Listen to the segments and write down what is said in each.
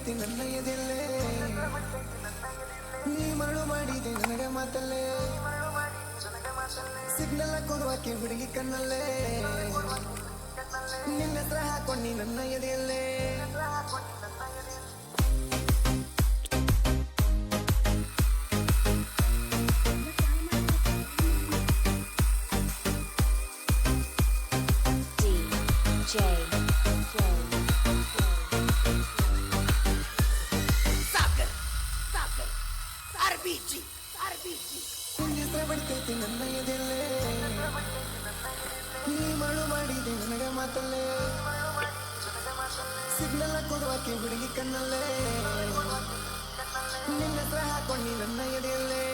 ಹೊಂಟೈತಿ ನನ್ನ ಎದೆಯಲ್ಲೇ ನೀ ಮರಳು ಮಾಡಿದೆ ನನಗೆ ಮಾತಲ್ಲೇ ಸಿಗ್ನಲ್ ಕೊಡುವಕ್ಕೆ ಹುಡುಗಿ ಕಣ್ಣಲ್ಲೇ ನಿನ್ನ ಹತ್ರ ಹಾಕೊಂಡಿ ನನ್ನ ಎದೆಯಲ್ಲೇ ಬಡ್ತೈತಿ ನನ್ನ ಎದೆಯಲ್ಲೇ ನೀ ಮರಳು ಮಾಡಿದೆ ನನಗೆ ಮಾತಲ್ಲೇ ಸಿಗ್ನಲ್ ಕೊಡುವಕ್ಕೆ ಹುಡುಗಿ ಕಣ್ಣಲ್ಲೇ ನಿನ್ನ ಹತ್ರ ಹಾಕೊಂಡಿ ನನ್ನ ಎದೆಯಲ್ಲೇ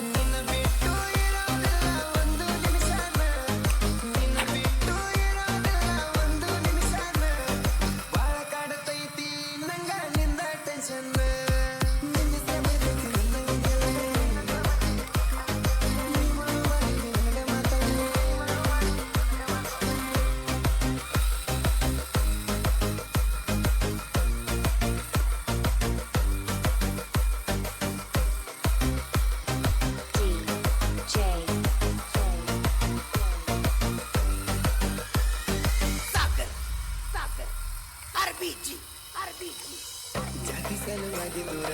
ನಿನ್ನ ಬಿಟ್ಟು ಇರೋದಿಲ್ಲ ಒಂದು ನಿಮಿಷನ ನಿನ್ನ ಬಿಟ್ಟು ಇರೋದಿಲ್ಲ ಒಂದು ನಿಮಿಷನ ಬಾಳ ಕಾಡತೈತಿ ನಂಗ ನಿಂದ ಟೆನ್ಷನ್ ಜಾತಿ ಸಲುವಾಗಿ ದೂರ